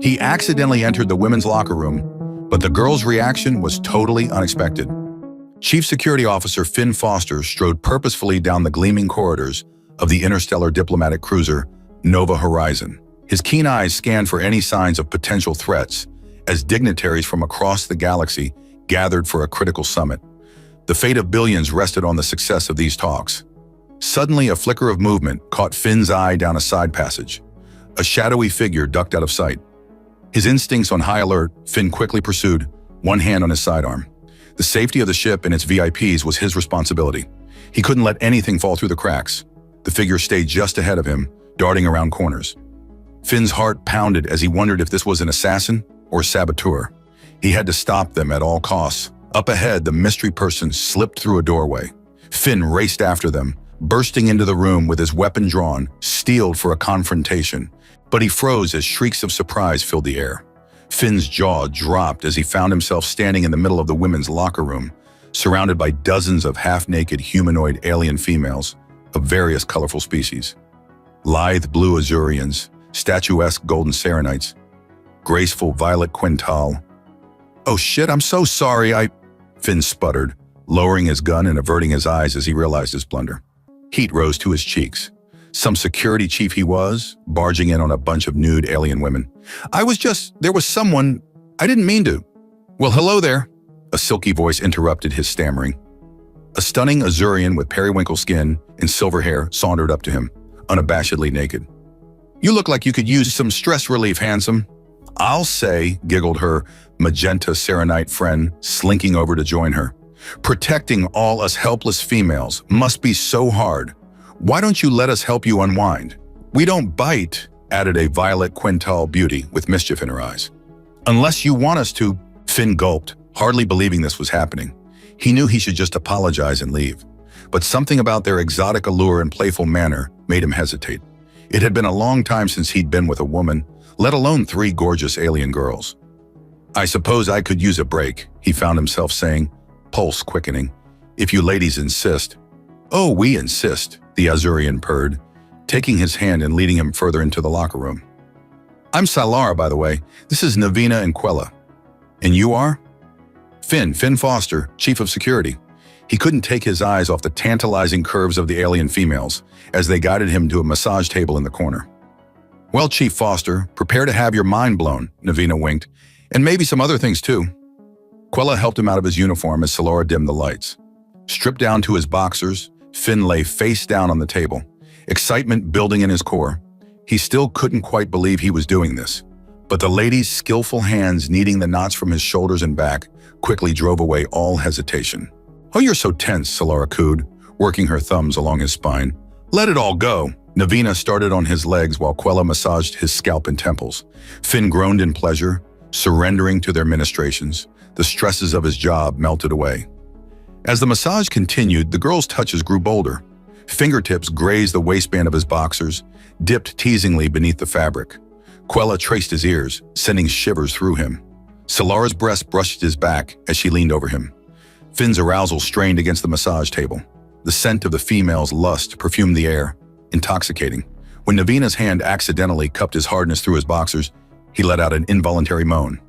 He accidentally entered the women's locker room, but the girls' reaction was totally unexpected. Chief Security Officer Finn Foster strode purposefully down the gleaming corridors of the interstellar diplomatic cruiser Nova Horizon. His keen eyes scanned for any signs of potential threats as dignitaries from across the galaxy gathered for a critical summit. The fate of billions rested on the success of these talks. Suddenly, a flicker of movement caught Finn's eye down a side passage. A shadowy figure ducked out of sight. His instincts on high alert, Finn quickly pursued, one hand on his sidearm. The safety of the ship and its VIPs was his responsibility. He couldn't let anything fall through the cracks. The figure stayed just ahead of him, darting around corners. Finn's heart pounded as he wondered if this was an assassin or saboteur. He had to stop them at all costs. Up ahead, the mystery person slipped through a doorway. Finn raced after them, bursting into the room with his weapon drawn, steeled for a confrontation. But he froze as shrieks of surprise filled the air. Finn's jaw dropped as he found himself standing in the middle of the women's locker room, surrounded by dozens of half-naked humanoid alien females of various colorful species. Lithe blue Azurians, statuesque golden Serenites, graceful violet Quintal. "Oh shit, I'm so sorry, Finn sputtered, lowering his gun and averting his eyes as he realized his blunder. Heat rose to his cheeks. Some security chief he was, barging in on a bunch of nude alien women. There was someone, I didn't mean to." "Well, hello there," a silky voice interrupted his stammering. A stunning Azurian with periwinkle skin and silver hair sauntered up to him, unabashedly naked. "You look like you could use some stress relief, handsome." "I'll say," giggled her magenta Serenite friend, slinking over to join her. "Protecting all us helpless females must be so hard. Why don't you let us help you unwind?" "We don't bite," added a violet Quintal beauty with mischief in her eyes. "Unless you want us to," Finn gulped, hardly believing this was happening. He knew he should just apologize and leave. But something about their exotic allure and playful manner made him hesitate. It had been a long time since he'd been with a woman, let alone 3 gorgeous alien girls. "I suppose I could use a break," he found himself saying, pulse quickening. "If you ladies insist." "Oh, we insist," the Azurian purred, taking his hand and leading him further into the locker room. "I'm Salara, by the way. This is Navina and Quella." "And you are?" Finn Foster, Chief of Security." He couldn't take his eyes off the tantalizing curves of the alien females as they guided him to a massage table in the corner. "Well, Chief Foster, prepare to have your mind blown," Navina winked, "and maybe some other things too." Quella helped him out of his uniform as Salara dimmed the lights. Stripped down to his boxers, Finn lay face down on the table, excitement building in his core. He still couldn't quite believe he was doing this, but the lady's skillful hands kneading the knots from his shoulders and back quickly drove away all hesitation. "Oh, you're so tense," Salara cooed, working her thumbs along his spine. "Let it all go." Navina started on his legs while Quella massaged his scalp and temples. Finn groaned in pleasure, surrendering to their ministrations. The stresses of his job melted away. As the massage continued, the girl's touches grew bolder. Fingertips grazed the waistband of his boxers, dipped teasingly beneath the fabric. Quella traced his ears, sending shivers through him. Salara's breast brushed his back as she leaned over him. Finn's arousal strained against the massage table. The scent of the female's lust perfumed the air, intoxicating. When Navina's hand accidentally cupped his hardness through his boxers, he let out an involuntary moan.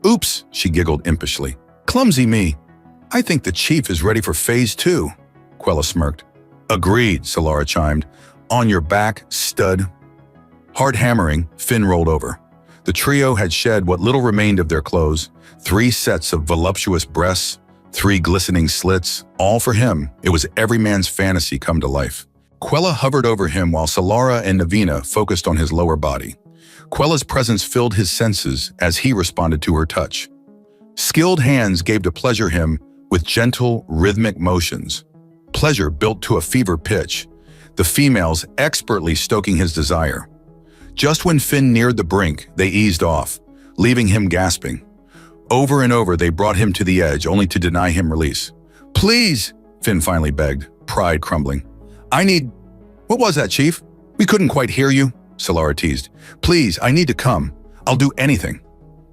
"Oops," she giggled impishly. "Clumsy me. I think the chief is ready for phase 2. Quella smirked. "Agreed," Salara chimed. "On your back, stud." Hard hammering, Finn rolled over. The trio had shed what little remained of their clothes, 3 sets of voluptuous breasts, 3 glistening slits, all for him. It was every man's fantasy come to life. Quella hovered over him while Salara and Navina focused on his lower body. Quella's presence filled his senses as he responded to her touch. Skilled hands gave to pleasure him with gentle, rhythmic motions. Pleasure built to a fever pitch, the females expertly stoking his desire. Just when Finn neared the brink, they eased off, leaving him gasping. Over and over, they brought him to the edge, only to deny him release. "Please," Finn finally begged, pride crumbling. What was that, Chief? We couldn't quite hear you," Salara teased. "Please, I need to come. I'll do anything."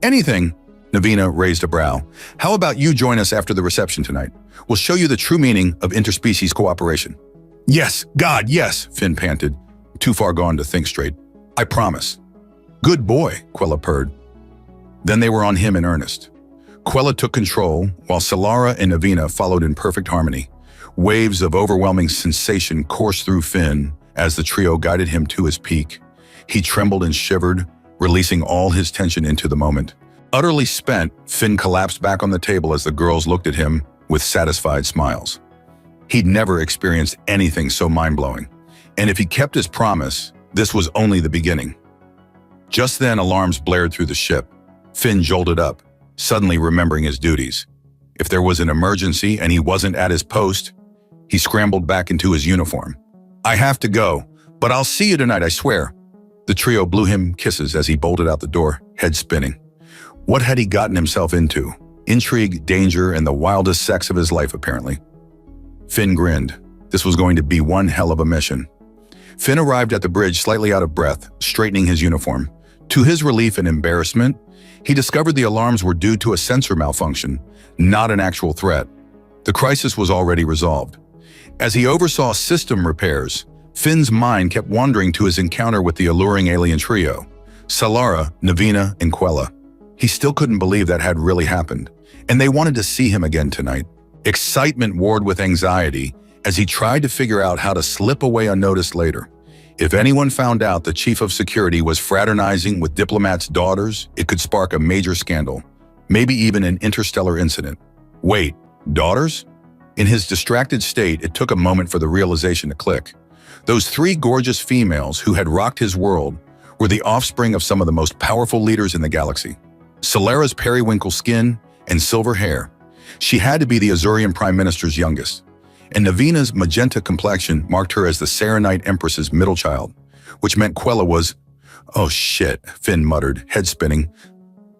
"Anything?" Navina raised a brow. "How about you join us after the reception tonight? We'll show you the true meaning of interspecies cooperation." "Yes, God, yes," Finn panted, too far gone to think straight. "I promise." "Good boy," Quella purred. Then they were on him in earnest. Quella took control, while Solara and Navina followed in perfect harmony. Waves of overwhelming sensation coursed through Finn as the trio guided him to his peak. He trembled and shivered, releasing all his tension into the moment. Utterly spent, Finn collapsed back on the table as the girls looked at him with satisfied smiles. He'd never experienced anything so mind-blowing. And if he kept his promise, this was only the beginning. Just then, alarms blared through the ship. Finn jolted up, suddenly remembering his duties. If there was an emergency and he wasn't at his post, he scrambled back into his uniform. "I have to go, but I'll see you tonight, I swear." The trio blew him kisses as he bolted out the door, head spinning. What had he gotten himself into? Intrigue, danger, and the wildest sex of his life, apparently. Finn grinned. This was going to be one hell of a mission. Finn arrived at the bridge slightly out of breath, straightening his uniform. To his relief and embarrassment, he discovered the alarms were due to a sensor malfunction, not an actual threat. The crisis was already resolved. As he oversaw system repairs, Finn's mind kept wandering to his encounter with the alluring alien trio, Solara, Navina, and Quella. He still couldn't believe that had really happened, and they wanted to see him again tonight. Excitement warred with anxiety as he tried to figure out how to slip away unnoticed later. If anyone found out the chief of security was fraternizing with diplomats' daughters, it could spark a major scandal, maybe even an interstellar incident. Wait, daughters? In his distracted state, it took a moment for the realization to click. Those three gorgeous females who had rocked his world were the offspring of some of the most powerful leaders in the galaxy. Solara's periwinkle skin and silver hair. She had to be the Azurian Prime Minister's youngest. And Navina's magenta complexion marked her as the Saranite Empress's middle child, which meant Quella was… "Oh shit," Finn muttered, head spinning.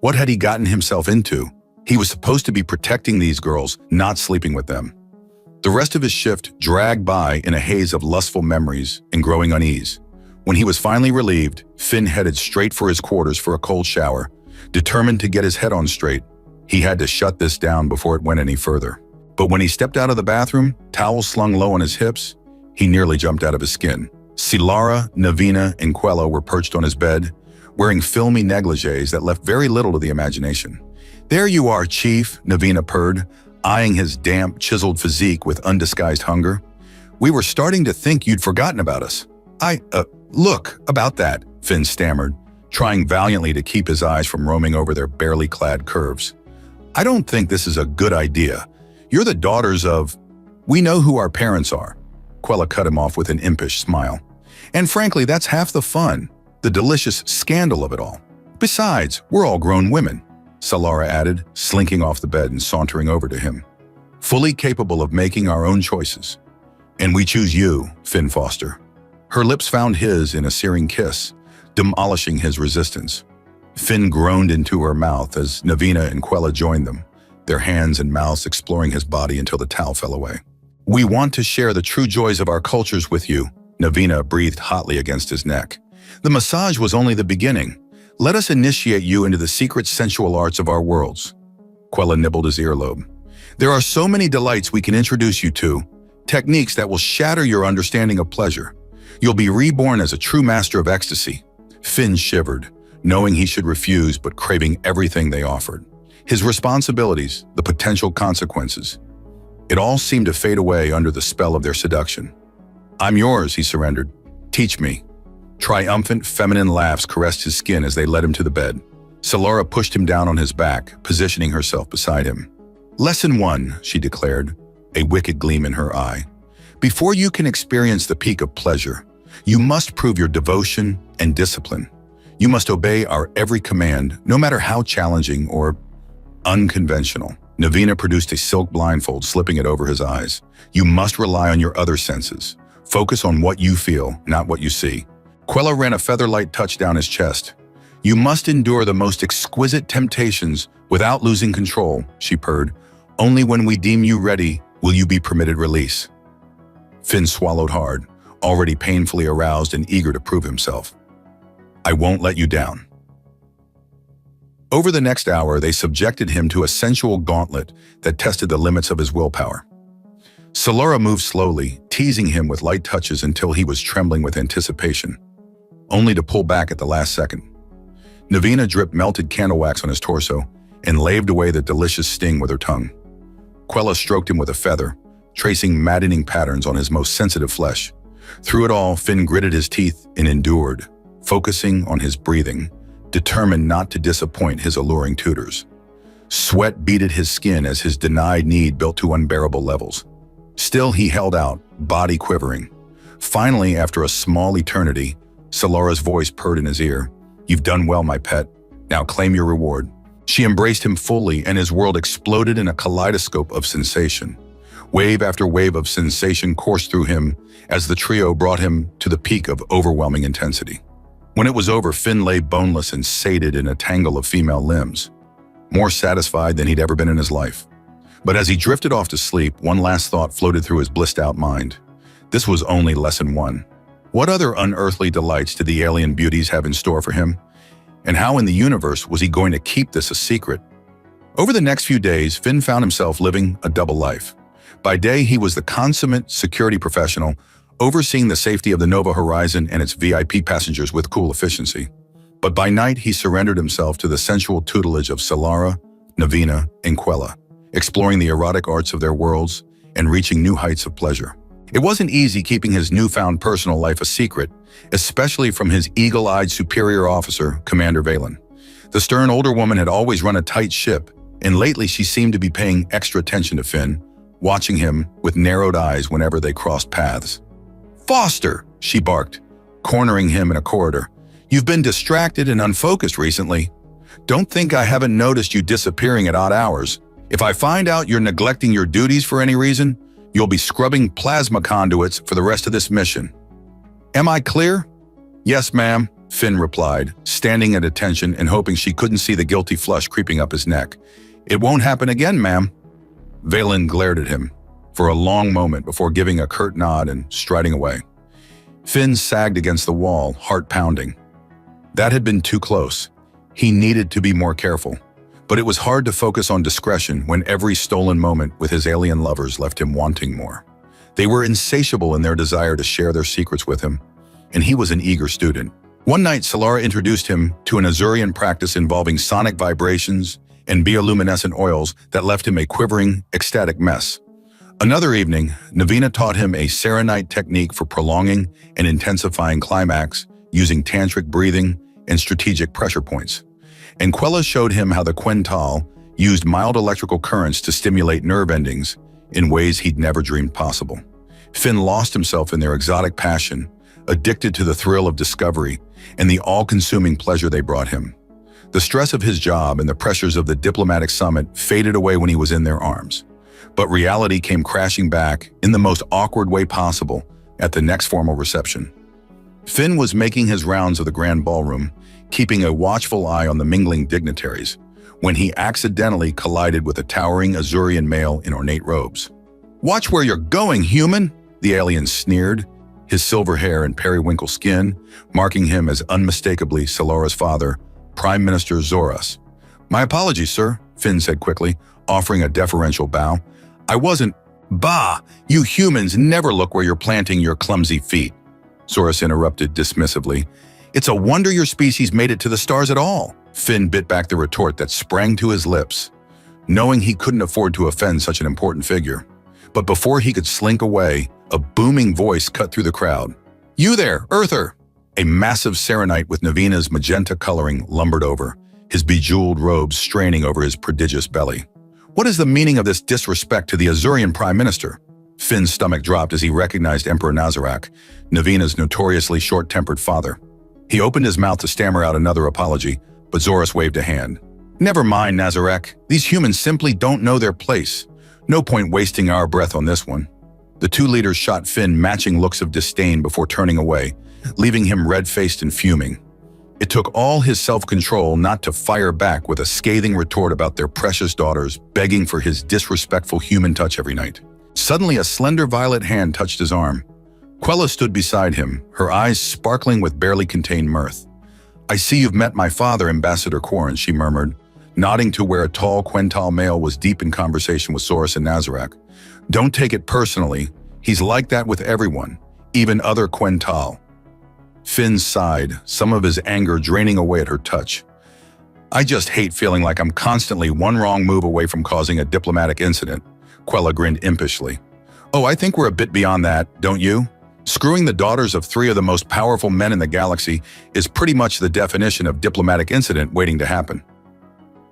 What had he gotten himself into? He was supposed to be protecting these girls, not sleeping with them. The rest of his shift dragged by in a haze of lustful memories and growing unease. When he was finally relieved, Finn headed straight for his quarters for a cold shower, determined to get his head on straight. He had to shut this down before it went any further. But when he stepped out of the bathroom, towels slung low on his hips, he nearly jumped out of his skin. Solara, Navina, and Quella were perched on his bed, wearing filmy negligees that left very little to the imagination. "There you are, Chief," Navina purred, eyeing his damp, chiseled physique with undisguised hunger. "We were starting to think you'd forgotten about us." Look, about that," Finn stammered, trying valiantly to keep his eyes from roaming over their barely clad curves. "I don't think this is a good idea. You're the daughters of… We know who our parents are." Quella cut him off with an impish smile. "And frankly, that's half the fun, the delicious scandal of it all. Besides, we're all grown women," Solara added, slinking off the bed and sauntering over to him. "Fully capable of making our own choices. And we choose you, Finn Foster." Her lips found his in a searing kiss, demolishing his resistance. Finn groaned into her mouth as Navina and Quella joined them, their hands and mouths exploring his body until the towel fell away. "We want to share the true joys of our cultures with you," Navina breathed hotly against his neck. "The massage was only the beginning. Let us initiate you into the secret sensual arts of our worlds." Quella nibbled his earlobe. "There are so many delights we can introduce you to, techniques that will shatter your understanding of pleasure. You'll be reborn as a true master of ecstasy." Finn shivered, knowing he should refuse but craving everything they offered. His responsibilities, the potential consequences. It all seemed to fade away under the spell of their seduction. "I'm yours," he surrendered. "Teach me." Triumphant, feminine laughs caressed his skin as they led him to the bed. Solara pushed him down on his back, positioning herself beside him. "Lesson 1, she declared, a wicked gleam in her eye. "Before you can experience the peak of pleasure, you must prove your devotion and discipline. You must obey our every command, no matter how challenging or unconventional." Navina produced a silk blindfold, slipping it over his eyes. "You must rely on your other senses. Focus on what you feel, not what you see." Quella ran a feather-light touch down his chest. "You must endure the most exquisite temptations without losing control," she purred. "Only when we deem you ready will you be permitted release." Finn swallowed hard, already painfully aroused and eager to prove himself. "I won't let you down." Over the next hour, they subjected him to a sensual gauntlet that tested the limits of his willpower. Solara moved slowly, teasing him with light touches until he was trembling with anticipation, only to pull back at the last second. Navina dripped melted candle wax on his torso and laved away the delicious sting with her tongue. Quella stroked him with a feather, tracing maddening patterns on his most sensitive flesh. Through it all, Finn gritted his teeth and endured, focusing on his breathing, determined not to disappoint his alluring tutors. Sweat beaded his skin as his denied need built to unbearable levels. Still, he held out, body quivering. Finally, after a small eternity, Solara's voice purred in his ear. "You've done well, my pet. Now claim your reward." She embraced him fully, and his world exploded in a kaleidoscope of sensation. Wave after wave of sensation coursed through him as the trio brought him to the peak of overwhelming intensity. When it was over, Finn lay boneless and sated in a tangle of female limbs, more satisfied than he'd ever been in his life. But as he drifted off to sleep, one last thought floated through his blissed-out mind. This was only lesson one. What other unearthly delights did the alien beauties have in store for him? And how in the universe was he going to keep this a secret? Over the next few days, Finn found himself living a double life. By day, he was the consummate security professional, overseeing the safety of the Nova Horizon and its VIP passengers with cool efficiency. But by night, he surrendered himself to the sensual tutelage of Solara, Navina, and Quella, exploring the erotic arts of their worlds and reaching new heights of pleasure. It wasn't easy keeping his newfound personal life a secret, especially from his eagle-eyed superior officer, Commander Valen. The stern older woman had always run a tight ship, and lately she seemed to be paying extra attention to Finn, watching him with narrowed eyes whenever they crossed paths. "Foster!" she barked, cornering him in a corridor. "You've been distracted and unfocused recently. Don't think I haven't noticed you disappearing at odd hours. If I find out you're neglecting your duties for any reason, you'll be scrubbing plasma conduits for the rest of this mission. Am I clear?" "Yes, ma'am," Finn replied, standing at attention and hoping she couldn't see the guilty flush creeping up his neck. "It won't happen again, ma'am." Valen glared at him for a long moment before giving a curt nod and striding away. Finn sagged against the wall, heart pounding. That had been too close. He needed to be more careful. But it was hard to focus on discretion when every stolen moment with his alien lovers left him wanting more. They were insatiable in their desire to share their secrets with him, and he was an eager student. One night, Solara introduced him to an Azurian practice involving sonic vibrations and bioluminescent oils that left him a quivering, ecstatic mess. Another evening, Navina taught him a serenite technique for prolonging and intensifying climax using tantric breathing and strategic pressure points. And Quella showed him how the Quental used mild electrical currents to stimulate nerve endings in ways he'd never dreamed possible. Finn lost himself in their exotic passion, addicted to the thrill of discovery and the all-consuming pleasure they brought him. The stress of his job and the pressures of the diplomatic summit faded away when he was in their arms. But reality came crashing back in the most awkward way possible at the next formal reception. Finn was making his rounds of the grand ballroom, keeping a watchful eye on the mingling dignitaries, when he accidentally collided with a towering Azurian male in ornate robes. "Watch where you're going, human!" the alien sneered, his silver hair and periwinkle skin marking him as unmistakably Solara's father, Prime Minister Zoras. "My apologies, sir," Finn said quickly, offering a deferential bow. "I wasn't—" "Bah! You humans never look where you're planting your clumsy feet," Zoras interrupted dismissively. "It's a wonder your species made it to the stars at all." Finn bit back the retort that sprang to his lips, knowing he couldn't afford to offend such an important figure. But before he could slink away, a booming voice cut through the crowd. "You there, Earther!" A massive serenite with Navina's magenta coloring lumbered over, his bejeweled robes straining over his prodigious belly. "What is the meaning of this disrespect to the Azurian Prime Minister?" Finn's stomach dropped as he recognized Emperor Nazarak, Navina's notoriously short-tempered father. He opened his mouth to stammer out another apology, but Zoras waved a hand. "Never mind, Nazarak. These humans simply don't know their place. No point wasting our breath on this one." The two leaders shot Finn matching looks of disdain before turning away, leaving him red-faced and fuming. It took all his self-control not to fire back with a scathing retort about their precious daughters begging for his disrespectful human touch every night. Suddenly, a slender violet hand touched his arm. Quella stood beside him, her eyes sparkling with barely contained mirth. "I see you've met my father, Ambassador Quarren," she murmured, nodding to where a tall Quental male was deep in conversation with Zoras and Nazarak. "Don't take it personally. He's like that with everyone, even other Quental." Finn sighed, some of his anger draining away at her touch. I just hate feeling like I'm constantly one wrong move away from causing a diplomatic incident. Quella grinned impishly. Oh, I think we're a bit beyond that, don't you? Screwing the daughters of three of the most powerful men in the galaxy is pretty much the definition of diplomatic incident waiting to happen.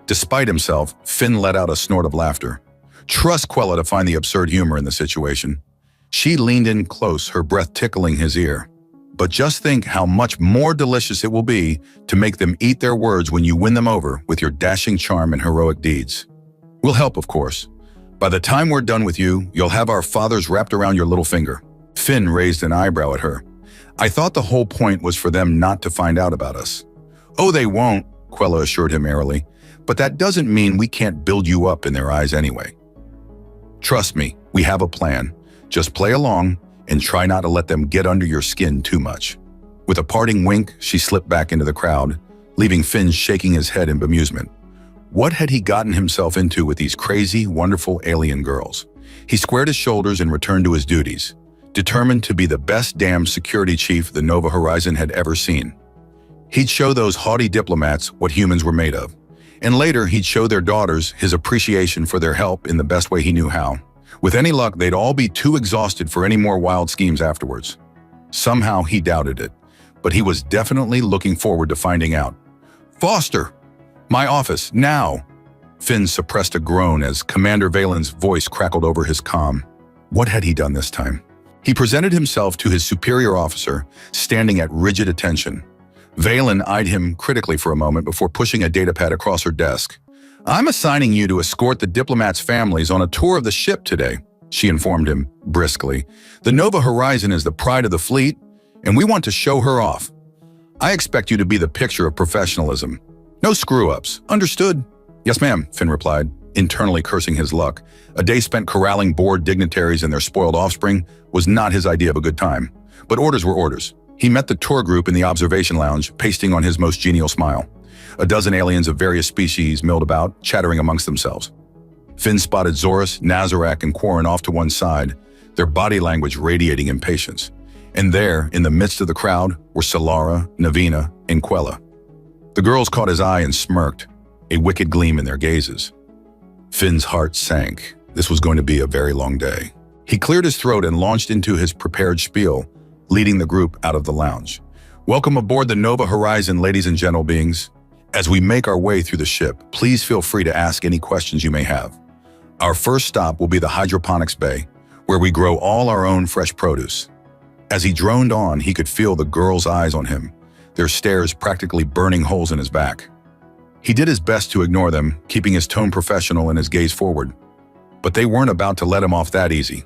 Despite himself, Finn let out a snort of laughter. Trust Quella to find the absurd humor in the situation. She leaned in close, her breath tickling his ear. But just think how much more delicious it will be to make them eat their words when you win them over with your dashing charm and heroic deeds. We'll help, of course. By the time we're done with you, you'll have our fathers wrapped around your little finger. Finn raised an eyebrow at her. I thought the whole point was for them not to find out about us. Oh, they won't, Quella assured him airily. But that doesn't mean we can't build you up in their eyes anyway. Trust me, we have a plan. Just play along and try not to let them get under your skin too much. With a parting wink, she slipped back into the crowd, leaving Finn shaking his head in bemusement. What had he gotten himself into with these crazy, wonderful alien girls? He squared his shoulders and returned to his duties, determined to be the best damn security chief the Nova Horizon had ever seen. He'd show those haughty diplomats what humans were made of. And later, he'd show their daughters his appreciation for their help in the best way he knew how. With any luck, they'd all be too exhausted for any more wild schemes afterwards. Somehow, he doubted it, but he was definitely looking forward to finding out. Foster! My office, now! Finn suppressed a groan as Commander Valen's voice crackled over his comm. What had he done this time? He presented himself to his superior officer, standing at rigid attention. Valen eyed him critically for a moment before pushing a datapad across her desk. I'm assigning you to escort the diplomats' families on a tour of the ship today, she informed him briskly. The Nova Horizon is the pride of the fleet, and we want to show her off. I expect you to be the picture of professionalism. No screw-ups. Understood? Yes, ma'am, Finn replied, internally cursing his luck. A day spent corralling bored dignitaries and their spoiled offspring was not his idea of a good time. But orders were orders. He met the tour group in the observation lounge, pasting on his most genial smile. A dozen aliens of various species milled about, chattering amongst themselves. Finn spotted Zorus, Nazarak, and Quarren off to one side, their body language radiating impatience. And there, in the midst of the crowd, were Solara, Navina, and Quella. The girls caught his eye and smirked, a wicked gleam in their gazes. Finn's heart sank. This was going to be a very long day. He cleared his throat and launched into his prepared spiel, leading the group out of the lounge. Welcome aboard the Nova Horizon, ladies and gentle beings. As we make our way through the ship, please feel free to ask any questions you may have. Our first stop will be the hydroponics bay, where we grow all our own fresh produce. As he droned on, he could feel the girls' eyes on him, their stares practically burning holes in his back. He did his best to ignore them, keeping his tone professional and his gaze forward. But they weren't about to let him off that easy.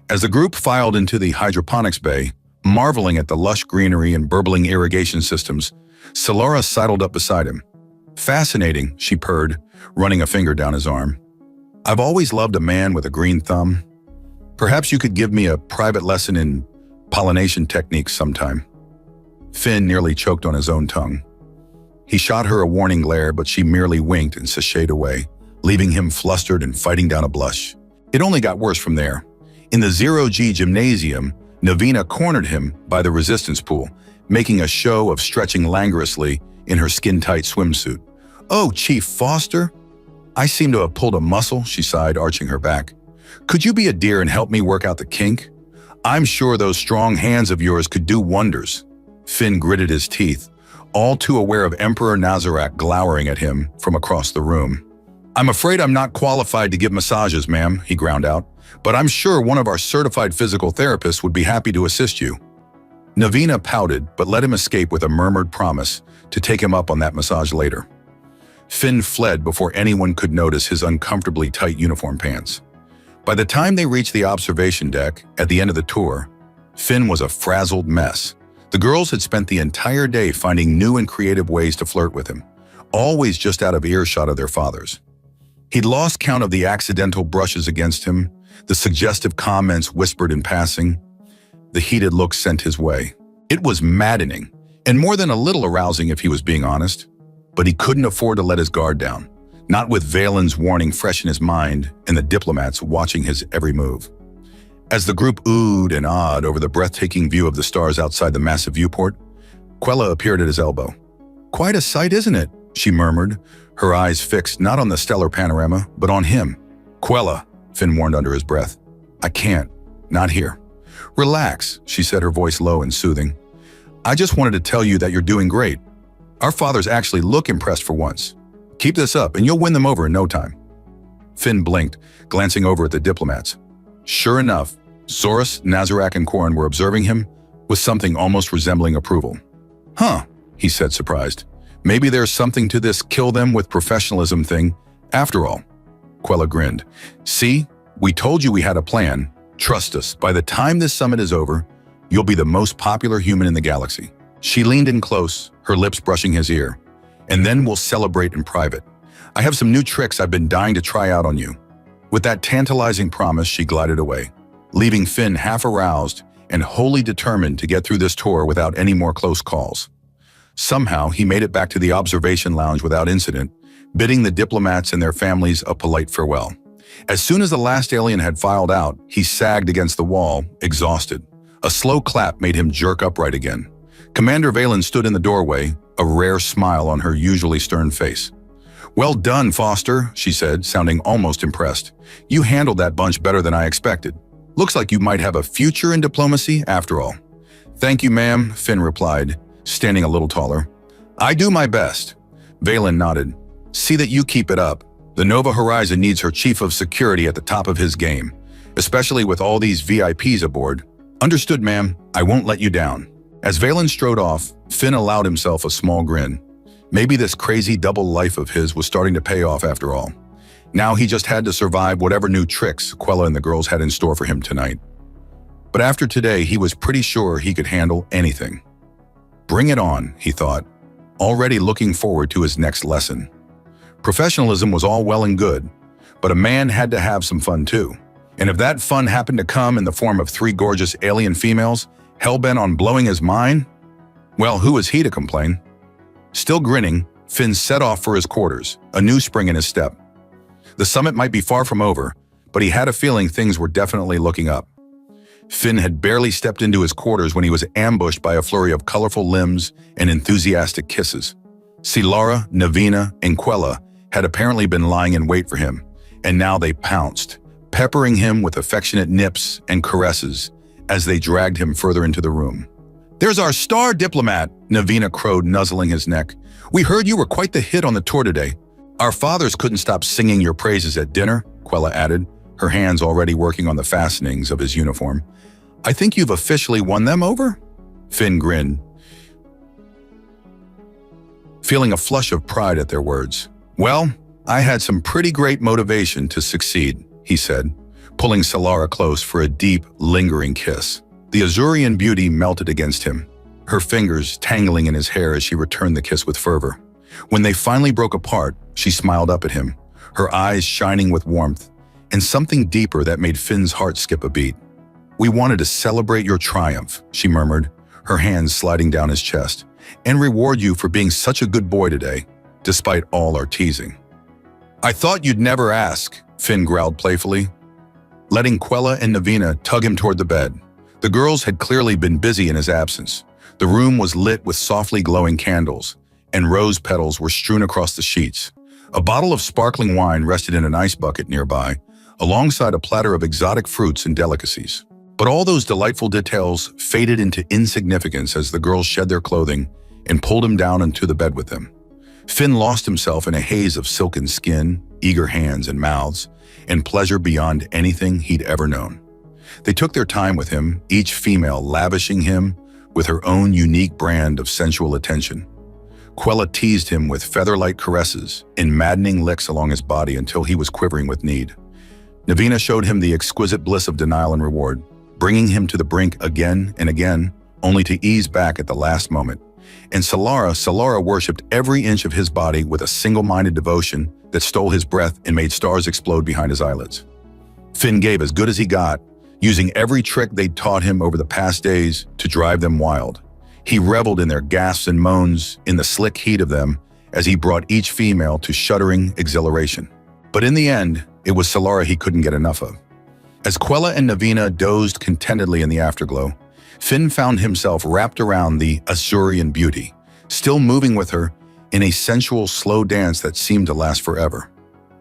As the group filed into the hydroponics bay, marveling at the lush greenery and burbling irrigation systems, Solara sidled up beside him. Fascinating, she purred, running a finger down his arm. I've always loved a man with a green thumb. Perhaps you could give me a private lesson in pollination techniques sometime. Finn nearly choked on his own tongue. He shot her a warning glare, but she merely winked and sashayed away, leaving him flustered and fighting down a blush. It only got worse from there. In the Zero-G gymnasium, Navina cornered him by the resistance pool, making a show of stretching languorously in her skin-tight swimsuit. Oh, Chief Foster? I seem to have pulled a muscle, she sighed, arching her back. Could you be a dear and help me work out the kink? I'm sure those strong hands of yours could do wonders. Finn gritted his teeth, all too aware of Emperor Nazarak glowering at him from across the room. I'm afraid I'm not qualified to give massages, ma'am, he ground out, but I'm sure one of our certified physical therapists would be happy to assist you. Navina pouted, but let him escape with a murmured promise to take him up on that massage later. Finn fled before anyone could notice his uncomfortably tight uniform pants. By the time they reached the observation deck at the end of the tour, Finn was a frazzled mess. The girls had spent the entire day finding new and creative ways to flirt with him, always just out of earshot of their fathers. He'd lost count of the accidental brushes against him, the suggestive comments whispered in passing, the heated looks sent his way. It was maddening, and more than a little arousing if he was being honest. But he couldn't afford to let his guard down, not with Valen's warning fresh in his mind and the diplomats watching his every move. As the group oohed and awed over the breathtaking view of the stars outside the massive viewport, Quella appeared at his elbow. Quite a sight, isn't it? she murmured, her eyes fixed not on the stellar panorama, but on him. Quella, Finn warned under his breath. I can't. Not here. Relax, she said, her voice low and soothing. I just wanted to tell you that you're doing great. Our fathers actually look impressed for once. Keep this up and you'll win them over in no time. Finn blinked, glancing over at the diplomats. Sure enough, Zorus, Nazarak, and Korin were observing him with something almost resembling approval. Huh, he said, surprised. Maybe there's something to this kill them with professionalism thing after all. Quella grinned. See, we told you we had a plan. Trust us, by the time this summit is over, you'll be the most popular human in the galaxy. She leaned in close, her lips brushing his ear. And then we'll celebrate in private. I have some new tricks I've been dying to try out on you. With that tantalizing promise, she glided away, leaving Finn half aroused and wholly determined to get through this tour without any more close calls. Somehow, he made it back to the observation lounge without incident, bidding the diplomats and their families a polite farewell. As soon as the last alien had filed out, he sagged against the wall, exhausted. A slow clap made him jerk upright again. Commander Valen stood in the doorway, a rare smile on her usually stern face. Well done, Foster, she said, sounding almost impressed. You handled that bunch better than I expected. Looks like you might have a future in diplomacy after all. Thank you, ma'am, Finn replied, standing a little taller. I do my best. Valen nodded. See that you keep it up. The Nova Horizon needs her chief of security at the top of his game, especially with all these VIPs aboard. Understood, ma'am. I won't let you down. As Valen strode off, Finn allowed himself a small grin. Maybe this crazy double life of his was starting to pay off after all. Now he just had to survive whatever new tricks Quella and the girls had in store for him tonight. But after today, he was pretty sure he could handle anything. Bring it on, he thought, already looking forward to his next lesson. Professionalism was all well and good, but a man had to have some fun too. And if that fun happened to come in the form of 3 gorgeous alien females, hell-bent on blowing his mind, well, who was he to complain? Still grinning, Finn set off for his quarters, a new spring in his step. The summit might be far from over, but he had a feeling things were definitely looking up. Finn had barely stepped into his quarters when he was ambushed by a flurry of colorful limbs and enthusiastic kisses. Silara, Navina, and Quella had apparently been lying in wait for him, and now they pounced, peppering him with affectionate nips and caresses as they dragged him further into the room. There's our star diplomat, Navina crowed, nuzzling his neck. We heard you were quite the hit on the tour today. Our fathers couldn't stop singing your praises at dinner, Quella added, her hands already working on the fastenings of his uniform. I think you've officially won them over? Finn grinned, feeling a flush of pride at their words. Well, I had some pretty great motivation to succeed, he said, pulling Silara close for a deep, lingering kiss. The Azurian beauty melted against him, her fingers tangling in his hair as she returned the kiss with fervor. When they finally broke apart, she smiled up at him, her eyes shining with warmth, and something deeper that made Finn's heart skip a beat. We wanted to celebrate your triumph, she murmured, her hands sliding down his chest, and reward you for being such a good boy today, despite all our teasing. I thought you'd never ask, Finn growled playfully, letting Quella and Navina tug him toward the bed. The girls had clearly been busy in his absence. The room was lit with softly glowing candles, and rose petals were strewn across the sheets. A bottle of sparkling wine rested in an ice bucket nearby, alongside a platter of exotic fruits and delicacies. But all those delightful details faded into insignificance as the girls shed their clothing and pulled him down into the bed with them. Finn lost himself in a haze of silken skin, eager hands and mouths, and pleasure beyond anything he'd ever known. They took their time with him, each female lavishing him with her own unique brand of sensual attention. Quella teased him with feather-light caresses and maddening licks along his body until he was quivering with need. Navina showed him the exquisite bliss of denial and reward, bringing him to the brink again and again, only to ease back at the last moment. And Silara worshipped every inch of his body with a single-minded devotion that stole his breath and made stars explode behind his eyelids. Finn gave as good as he got, using every trick they'd taught him over the past days to drive them wild. He reveled in their gasps and moans, in the slick heat of them, as he brought each female to shuddering exhilaration. But in the end, it was Silara he couldn't get enough of. As Quella and Navina dozed contentedly in the afterglow, Finn found himself wrapped around the Azurian beauty, still moving with her in a sensual, slow dance that seemed to last forever.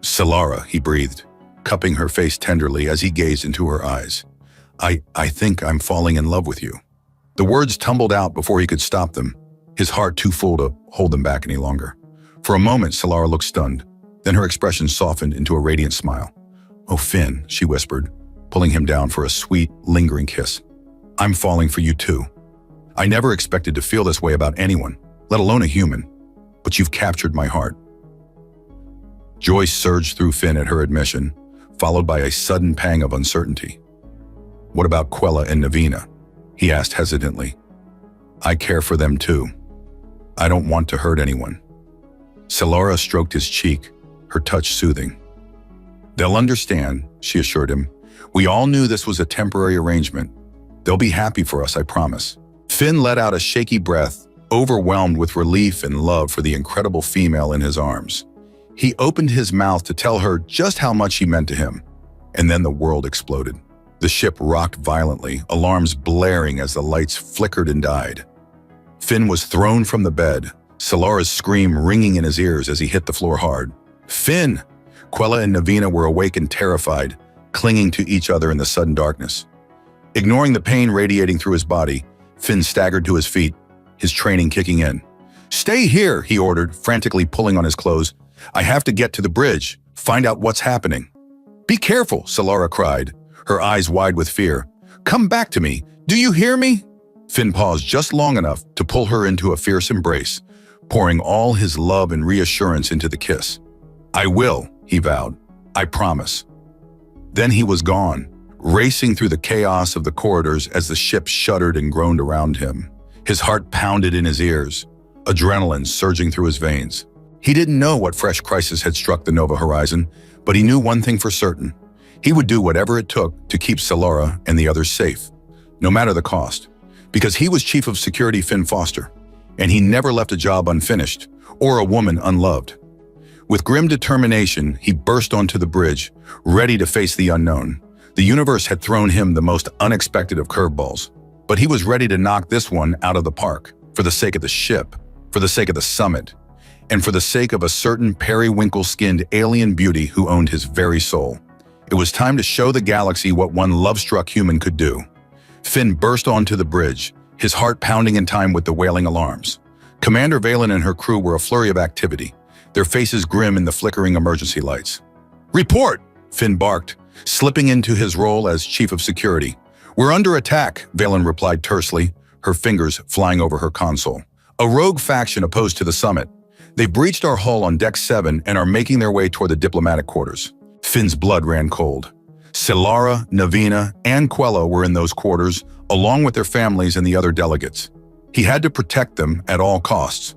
"Solara," he breathed, cupping her face tenderly as he gazed into her eyes. I think I'm falling in love with you." The words tumbled out before he could stop them, his heart too full to hold them back any longer. For a moment, Solara looked stunned. Then her expression softened into a radiant smile. "Oh, Finn," she whispered, pulling him down for a sweet, lingering kiss. "I'm falling for you too. I never expected to feel this way about anyone, let alone a human, but you've captured my heart." Joy surged through Finn at her admission, followed by a sudden pang of uncertainty. "What about Quella and Navina?" he asked hesitantly. "I care for them too. I don't want to hurt anyone." Solara stroked his cheek, her touch soothing. "They'll understand," she assured him. "We all knew this was a temporary arrangement. They'll be happy for us, I promise." Finn let out a shaky breath, overwhelmed with relief and love for the incredible female in his arms. He opened his mouth to tell her just how much he meant to him, and then the world exploded. The ship rocked violently, alarms blaring as the lights flickered and died. Finn was thrown from the bed, Solara's scream ringing in his ears as he hit the floor hard. "Finn!" Quella and Navina were awake and terrified, clinging to each other in the sudden darkness. Ignoring the pain radiating through his body, Finn staggered to his feet, his training kicking in. "Stay here," he ordered, frantically pulling on his clothes. "I have to get to the bridge, find out what's happening." "Be careful," Solara cried, her eyes wide with fear. "Come back to me. Do you hear me?" Finn paused just long enough to pull her into a fierce embrace, pouring all his love and reassurance into the kiss. "I will," he vowed. "I promise." Then he was gone, racing through the chaos of the corridors as the ship shuddered and groaned around him. His heart pounded in his ears, adrenaline surging through his veins. He didn't know what fresh crisis had struck the Nova horizon, but he knew one thing for certain. He would do whatever it took to keep Solara and the others safe, no matter the cost, because he was Chief of Security Finn Foster, and he never left a job unfinished or a woman unloved. With grim determination, he burst onto the bridge, ready to face the unknown. The universe had thrown him the most unexpected of curveballs, but he was ready to knock this one out of the park, for the sake of the ship, for the sake of the summit, and for the sake of a certain periwinkle-skinned alien beauty who owned his very soul. It was time to show the galaxy what one love-struck human could do. Finn burst onto the bridge, his heart pounding in time with the wailing alarms. Commander Valen and her crew were a flurry of activity, their faces grim in the flickering emergency lights. "Report!" Finn barked, slipping into his role as Chief of Security. "We're under attack," Valen replied tersely, her fingers flying over her console. "A rogue faction opposed to the summit. They've breached our hull on Deck 7 and are making their way toward the diplomatic quarters." Finn's blood ran cold. Solara, Navina, and Quella were in those quarters, along with their families and the other delegates. He had to protect them at all costs.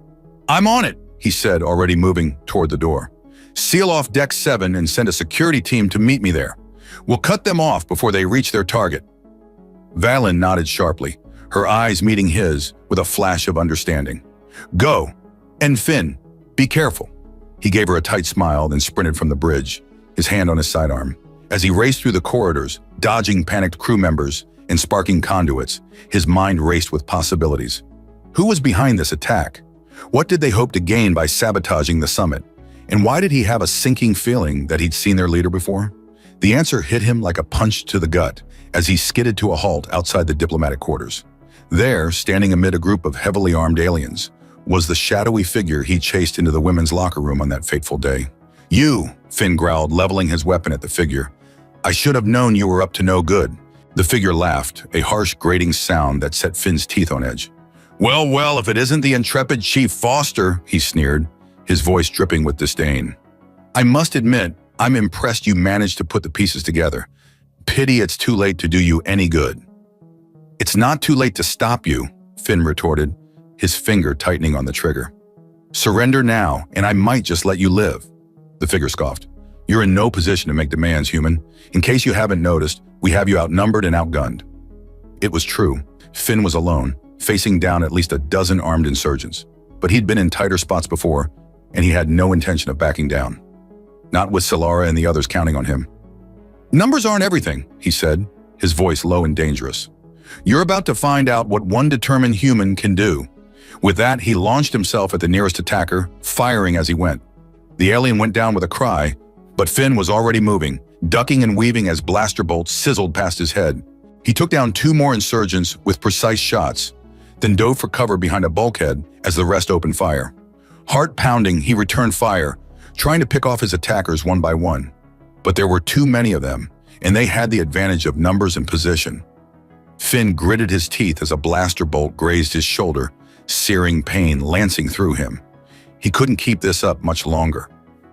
"I'm on it," he said, already moving toward the door. "Seal off Deck 7 and send a security team to meet me there. We'll cut them off before they reach their target." Valen nodded sharply, her eyes meeting his with a flash of understanding. "Go. And Finn, be careful." He gave her a tight smile, then sprinted from the bridge, his hand on his sidearm. As he raced through the corridors, dodging panicked crew members and sparking conduits, his mind raced with possibilities. Who was behind this attack? What did they hope to gain by sabotaging the summit? And why did he have a sinking feeling that he'd seen their leader before? The answer hit him like a punch to the gut as he skidded to a halt outside the diplomatic quarters. There, standing amid a group of heavily armed aliens, was the shadowy figure he chased into the women's locker room on that fateful day. "You," Finn growled, leveling his weapon at the figure. "I should have known you were up to no good." The figure laughed, a harsh, grating sound that set Finn's teeth on edge. Well, if it isn't the intrepid Chief Foster," he sneered, his voice dripping with disdain. "I must admit, I'm impressed you managed to put the pieces together. Pity it's too late to do you any good." "It's not too late to stop you," Finn retorted, his finger tightening on the trigger. "Surrender now, and I might just let you live." The figure scoffed. "You're in no position to make demands, human. In case you haven't noticed, we have you outnumbered and outgunned." It was true. Finn was alone, facing down at least a dozen armed insurgents. But he'd been in tighter spots before, and he had no intention of backing down. Not with Solara and the others counting on him. "Numbers aren't everything," he said, his voice low and dangerous. "You're about to find out what one determined human can do. With that, he launched himself at the nearest attacker, firing as he went. The alien went down with a cry, but Finn was already moving, ducking and weaving as blaster bolts sizzled past his head. He took down 2 more insurgents with precise shots, then dove for cover behind a bulkhead as the rest opened fire. Heart pounding, he returned fire, trying to pick off his attackers one by one. But there were too many of them, and they had the advantage of numbers and position. Finn gritted his teeth as a blaster bolt grazed his shoulder, searing pain lancing through him. He couldn't keep this up much longer.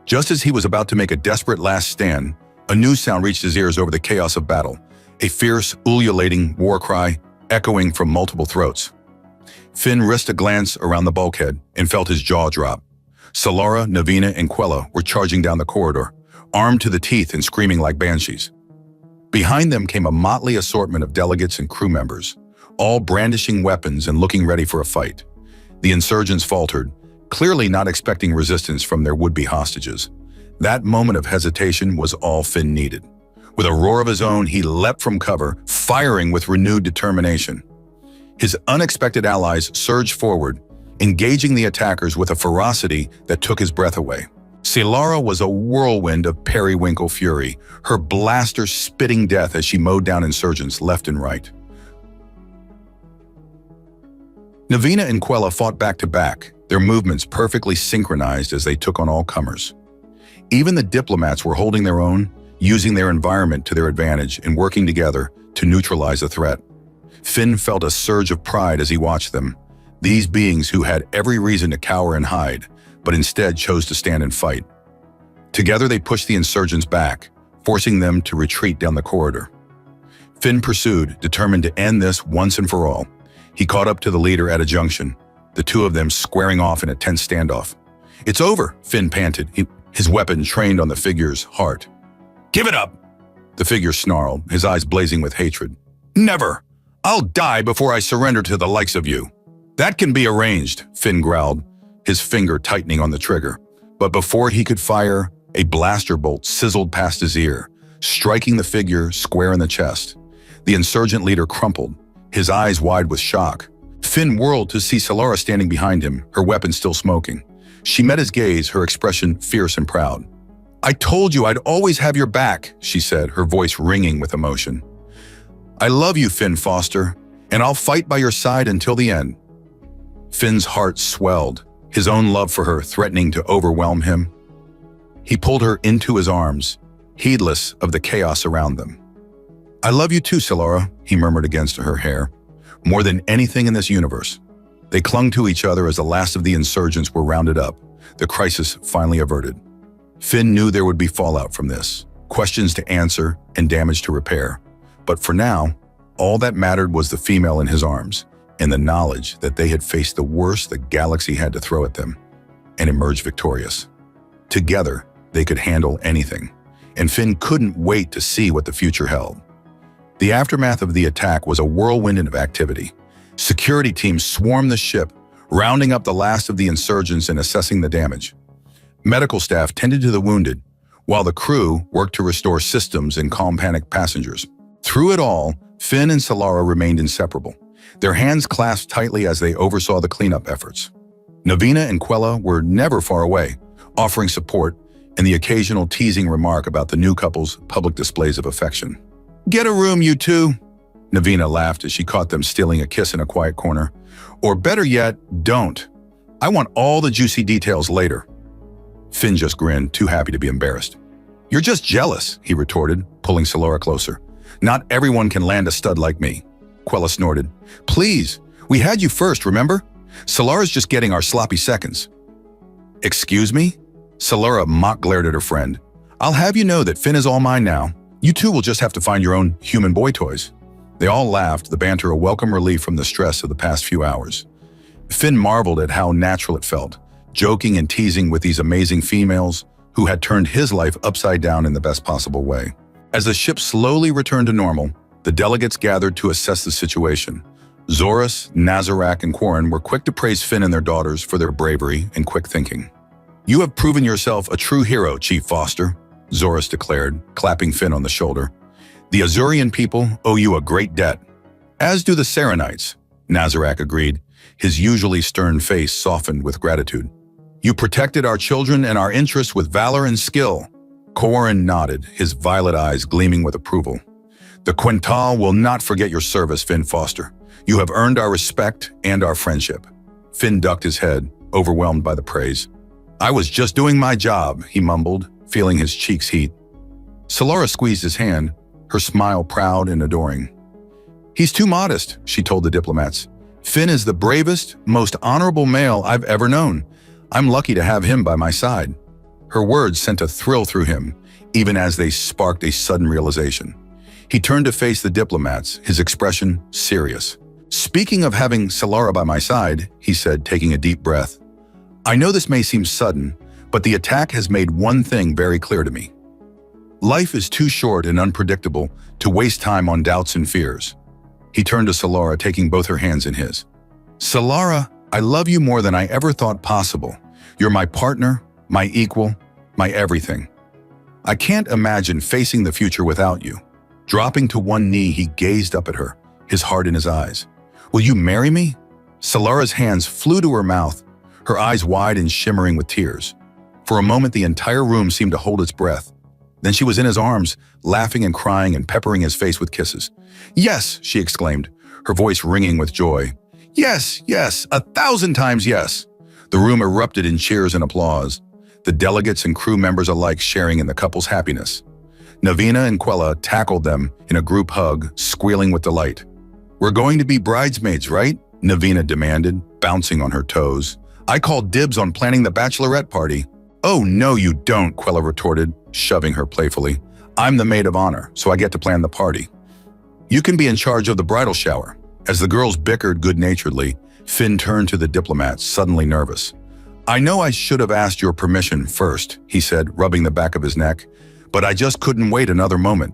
Just as he was about to make a desperate last stand, a new sound reached his ears over the chaos of battle, a fierce, ululating war cry echoing from multiple throats. Finn risked a glance around the bulkhead and felt his jaw drop. Solara, Navina, and Quella were charging down the corridor, armed to the teeth and screaming like banshees. Behind them came a motley assortment of delegates and crew members, all brandishing weapons and looking ready for a fight. The insurgents faltered, clearly not expecting resistance from their would-be hostages. That moment of hesitation was all Finn needed. With a roar of his own, he leapt from cover, firing with renewed determination. His unexpected allies surged forward, engaging the attackers with a ferocity that took his breath away. Solara was a whirlwind of periwinkle fury, her blaster spitting death as she mowed down insurgents left and right. Navina and Quella fought back to back, their movements perfectly synchronized as they took on all comers. Even the diplomats were holding their own, using their environment to their advantage and working together to neutralize the threat. Finn felt a surge of pride as he watched them, these beings who had every reason to cower and hide, but instead chose to stand and fight. Together they pushed the insurgents back, forcing them to retreat down the corridor. Finn pursued, determined to end this once and for all. He caught up to the leader at a junction, the two of them squaring off in a tense standoff. "It's over," Finn panted, his weapon trained on the figure's heart. "Give it up!" The figure snarled, his eyes blazing with hatred. "Never! I'll die before I surrender to the likes of you." "That can be arranged," Finn growled, his finger tightening on the trigger. But before he could fire, a blaster bolt sizzled past his ear, striking the figure square in the chest. The insurgent leader crumpled, his eyes wide with shock. Finn whirled to see Solara standing behind him, her weapon still smoking. She met his gaze, her expression fierce and proud. "I told you I'd always have your back," she said, her voice ringing with emotion. "I love you, Finn Foster, and I'll fight by your side until the end." Finn's heart swelled, his own love for her threatening to overwhelm him. He pulled her into his arms, heedless of the chaos around them. "I love you too, Solara," he murmured against her hair. "More than anything in this universe." They clung to each other as the last of the insurgents were rounded up, the crisis finally averted. Finn knew there would be fallout from this, questions to answer and damage to repair. But for now, all that mattered was the female in his arms, and the knowledge that they had faced the worst the galaxy had to throw at them, and emerged victorious. Together, they could handle anything, and Finn couldn't wait to see what the future held. The aftermath of the attack was a whirlwind of activity. Security teams swarmed the ship, rounding up the last of the insurgents and assessing the damage. Medical staff tended to the wounded, while the crew worked to restore systems and calm panicked passengers. Through it all, Finn and Solara remained inseparable, their hands clasped tightly as they oversaw the cleanup efforts. Navina and Quella were never far away, offering support and the occasional teasing remark about the new couple's public displays of affection. "Get a room, you two," Navina laughed as she caught them stealing a kiss in a quiet corner. "Or better yet, don't. I want all the juicy details later." Finn just grinned, too happy to be embarrassed. "You're just jealous," he retorted, pulling Solara closer. "Not everyone can land a stud like me." Quella snorted. "Please, we had you first, remember? Solara's just getting our sloppy seconds." "Excuse me?" Solara mock glared at her friend. "I'll have you know that Finn is all mine now. You two will just have to find your own human boy toys." They all laughed, the banter a welcome relief from the stress of the past few hours. Finn marveled at how natural it felt, joking and teasing with these amazing females who had turned his life upside down in the best possible way. As the ship slowly returned to normal, the delegates gathered to assess the situation. Zorus, Nazarak, and Quarren were quick to praise Finn and their daughters for their bravery and quick thinking. "You have proven yourself a true hero, Chief Foster," Zorus declared, clapping Finn on the shoulder. "The Azurian people owe you a great debt." "As do the Serenites," Nazarak agreed, His usually stern face softened with gratitude. You protected our children and our interests with valor and skill. Quarren nodded, his violet eyes gleaming with approval. The Quintal will not forget your service, Finn Foster. You have earned our respect and our friendship. Finn ducked his head, overwhelmed by the praise. I was just doing my job, he mumbled, feeling his cheeks heat. Solara squeezed his hand, her smile proud and adoring. He's too modest, she told the diplomats. Finn is the bravest, most honorable male I've ever known. I'm lucky to have him by my side. Her words sent a thrill through him, even as they sparked a sudden realization. He turned to face the diplomats, his expression serious. Speaking of having Solara by my side, he said, taking a deep breath, I know this may seem sudden, but the attack has made one thing very clear to me. Life is too short and unpredictable to waste time on doubts and fears. He turned to Solara, taking both her hands in his. Solara, I love you more than I ever thought possible. You're my partner, my equal, my everything. I can't imagine facing the future without you. Dropping to one knee, he gazed up at her, his heart in his eyes. Will you marry me? Solara's hands flew to her mouth, her eyes wide and shimmering with tears. For a moment, the entire room seemed to hold its breath. Then she was in his arms, laughing and crying and peppering his face with kisses. Yes, she exclaimed, her voice ringing with joy. Yes, yes, 1,000 times yes. The room erupted in cheers and applause, the delegates and crew members alike sharing in the couple's happiness. Navina and Quella tackled them in a group hug, squealing with delight. We're going to be bridesmaids, right? Navina demanded, bouncing on her toes. I called dibs on planning the bachelorette party. Oh, no, you don't, Quella retorted, shoving her playfully. I'm the maid of honor, so I get to plan the party. You can be in charge of the bridal shower. As the girls bickered good-naturedly, Finn turned to the diplomats, suddenly nervous. I know I should have asked your permission first, he said, rubbing the back of his neck, but I just couldn't wait another moment.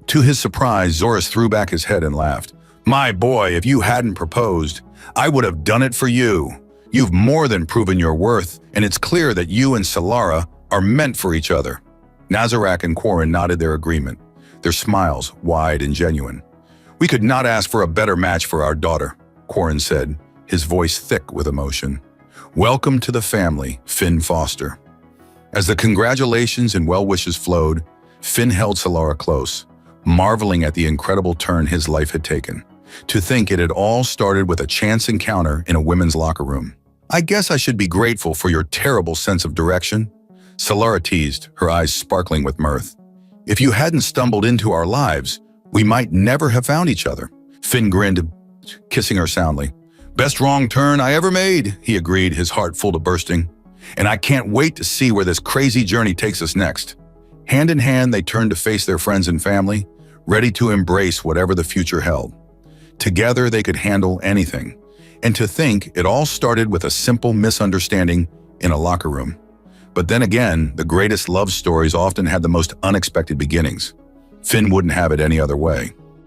To his surprise, Zoras threw back his head and laughed. My boy, if you hadn't proposed, I would have done it for you. You've more than proven your worth, and it's clear that you and Solara are meant for each other. Nazarak and Quarren nodded their agreement, their smiles wide and genuine. We could not ask for a better match for our daughter, Quarren said, his voice thick with emotion. Welcome to the family, Finn Foster. As the congratulations and well wishes flowed, Finn held Solara close, marveling at the incredible turn his life had taken. To think it had all started with a chance encounter in a women's locker room. I guess I should be grateful for your terrible sense of direction. Solara teased, her eyes sparkling with mirth. If you hadn't stumbled into our lives, we might never have found each other. Finn grinned, kissing her soundly. Best wrong turn I ever made, he agreed, his heart full to bursting. And I can't wait to see where this crazy journey takes us next. Hand in hand, they turned to face their friends and family, ready to embrace whatever the future held. Together, they could handle anything. And to think it all started with a simple misunderstanding in a locker room. But then again, the greatest love stories often had the most unexpected beginnings. Finn wouldn't have it any other way.